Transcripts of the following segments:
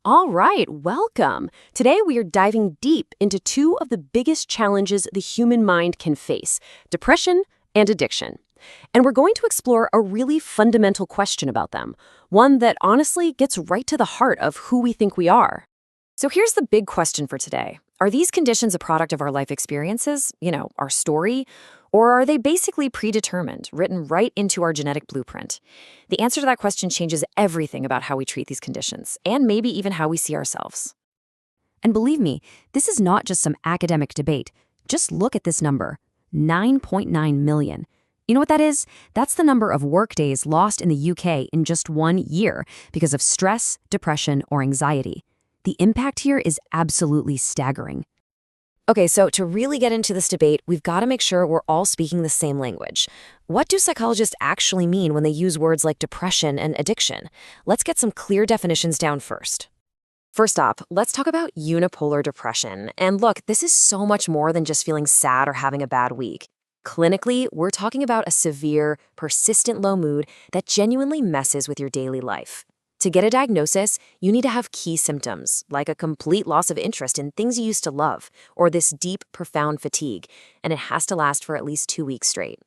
All right, welcome. Today we are diving deep into two of the biggest challenges the human mind can face, depression and addiction. And we're going to explore a really fundamental question about them, one that honestly gets right to the heart of who we think we are. So here's the big question for today. Are these conditions a product of our life experiences, our story, or are they basically predetermined, written right into our genetic blueprint? The answer to that question changes everything about how we treat these conditions, and maybe even how we see ourselves. And believe me, this is not just some academic debate. Just look at this number, 9.9 million. You know what that is? That's the number of workdays lost in the UK in just 1 year because of stress, depression, or anxiety. The impact here is absolutely staggering. Okay, so to really get into this debate, we've got to make sure we're all speaking the same language. What do psychologists actually mean when they use words like depression and addiction? Let's get some clear definitions down first. First up, let's talk about unipolar depression. And look, this is so much more than just feeling sad or having a bad week. Clinically, we're talking about a severe, persistent low mood that genuinely messes with your daily life. To get a diagnosis, you need to have key symptoms, like a complete loss of interest in things you used to love, or this deep, profound fatigue, and it has to last for at least 2 weeks straight.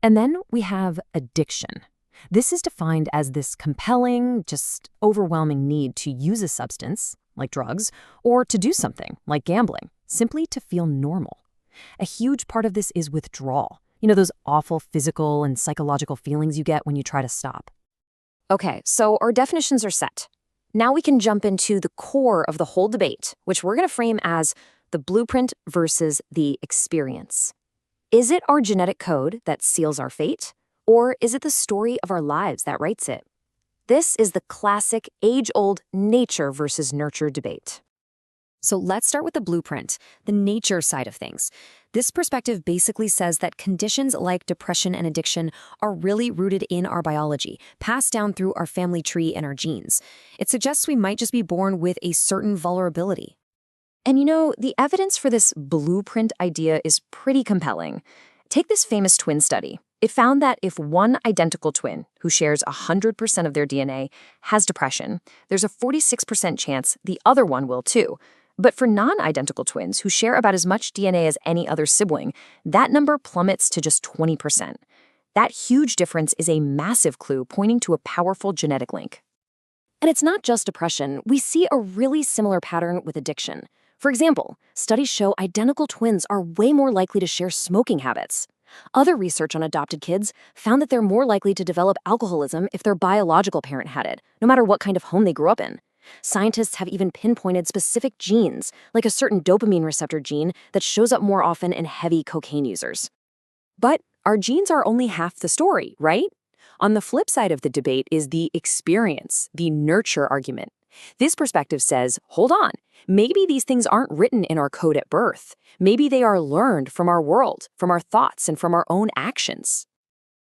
And then we have addiction. This is defined as this compelling, just overwhelming need to use a substance, like drugs, or to do something, like gambling, simply to feel normal. A huge part of this is withdrawal. Those awful physical and psychological feelings you get when you try to stop. Okay, so our definitions are set. Now we can jump into the core of the whole debate, which we're going to frame as the blueprint versus the experience. Is it our genetic code that seals our fate, or is it the story of our lives that writes it? This is the classic age-old nature versus nurture debate. So let's start with the blueprint, the nature side of things. This perspective basically says that conditions like depression and addiction are really rooted in our biology, passed down through our family tree and our genes. It suggests we might just be born with a certain vulnerability. And the evidence for this blueprint idea is pretty compelling. Take this famous twin study. It found that if one identical twin who shares 100% of their DNA has depression, there's a 46% chance the other one will too. But for non-identical twins who share about as much DNA as any other sibling, that number plummets to just 20%. That huge difference is a massive clue pointing to a powerful genetic link. And it's not just depression. We see a really similar pattern with addiction. For example, studies show identical twins are way more likely to share smoking habits. Other research on adopted kids found that they're more likely to develop alcoholism if their biological parent had it, no matter what kind of home they grew up in. Scientists have even pinpointed specific genes, like a certain dopamine receptor gene that shows up more often in heavy cocaine users. But our genes are only half the story, right? On the flip side of the debate is the experience, the nurture argument. This perspective says, hold on, maybe these things aren't written in our code at birth. Maybe they are learned from our world, from our thoughts, and from our own actions.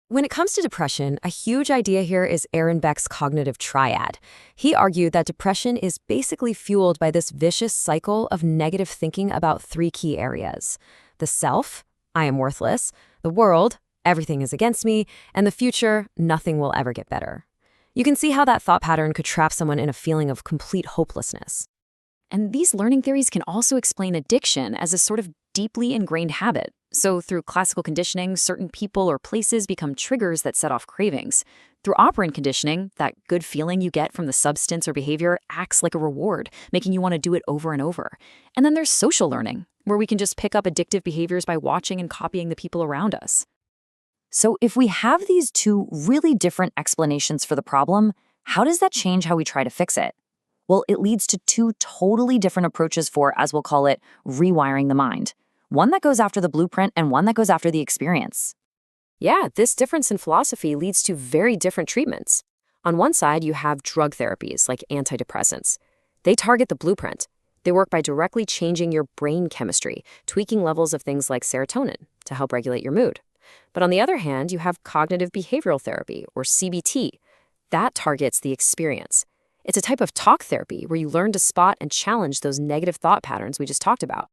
When it comes to depression, a huge idea here is Aaron Beck's cognitive triad. He argued that depression is basically fueled by this vicious cycle of negative thinking about 3 key areas: the self, I am worthless; the world, everything is against me; and the future, nothing will ever get better. You can see how that thought pattern could trap someone in a feeling of complete hopelessness. And these learning theories can also explain addiction as a sort of deeply ingrained habit. So through classical conditioning, certain people or places become triggers that set off cravings. Through operant conditioning, that good feeling you get from the substance or behavior acts like a reward, making you want to do it over and over. And then there's social learning, where we can just pick up addictive behaviors by watching and copying the people around us. So if we have these two really different explanations for the problem, how does that change how we try to fix it? Well, it leads to 2 totally different approaches for, as we'll call it, rewiring the mind. One that goes after the blueprint and one that goes after the experience. Yeah, this difference in philosophy leads to very different treatments. On one side, you have drug therapies like antidepressants. They target the blueprint. They work by directly changing your brain chemistry, tweaking levels of things like serotonin to help regulate your mood. But on the other hand, you have cognitive behavioral therapy, or CBT. That targets the experience. It's a type of talk therapy where you learn to spot and challenge those negative thought patterns we just talked about.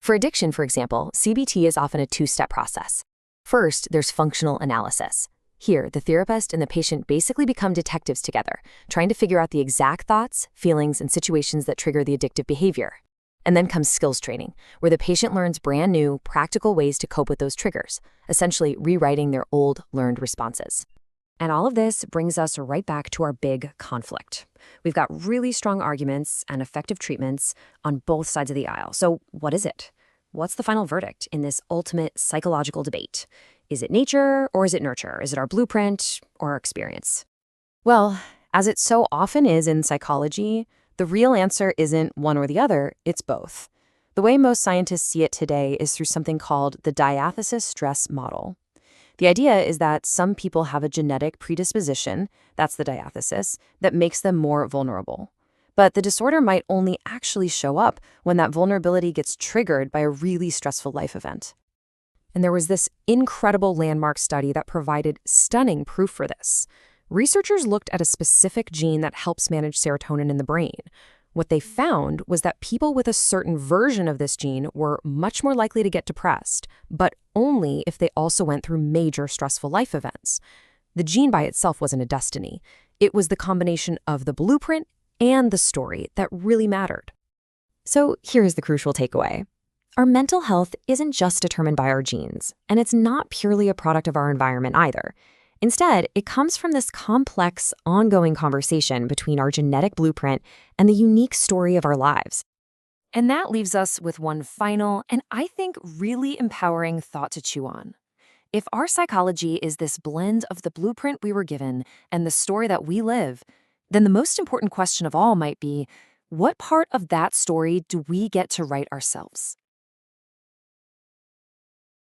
For addiction, for example, CBT is often a 2-step process. First, there's functional analysis. Here, the therapist and the patient basically become detectives together, trying to figure out the exact thoughts, feelings, and situations that trigger the addictive behavior. And then comes skills training, where the patient learns brand new, practical ways to cope with those triggers, essentially rewriting their old, learned responses. And all of this brings us right back to our big conflict. We've got really strong arguments and effective treatments on both sides of the aisle. So what is it? What's the final verdict in this ultimate psychological debate? Is it nature or is it nurture? Is it our blueprint or our experience? Well, as it so often is in psychology, the real answer isn't one or the other, it's both. The way most scientists see it today is through something called the diathesis stress model. The idea is that some people have a genetic predisposition, that's the diathesis, that makes them more vulnerable. But the disorder might only actually show up when that vulnerability gets triggered by a really stressful life event. And there was this incredible landmark study that provided stunning proof for this. Researchers looked at a specific gene that helps manage serotonin in the brain. What they found was that people with a certain version of this gene were much more likely to get depressed, but only if they also went through major stressful life events. The gene by itself wasn't a destiny. It was the combination of the blueprint and the story that really mattered. So here's the crucial takeaway. Our mental health isn't just determined by our genes, and it's not purely a product of our environment either. Instead, it comes from this complex, ongoing conversation between our genetic blueprint and the unique story of our lives. And that leaves us with one final and I think really empowering thought to chew on. If our psychology is this blend of the blueprint we were given and the story that we live, then the most important question of all might be, what part of that story do we get to write ourselves?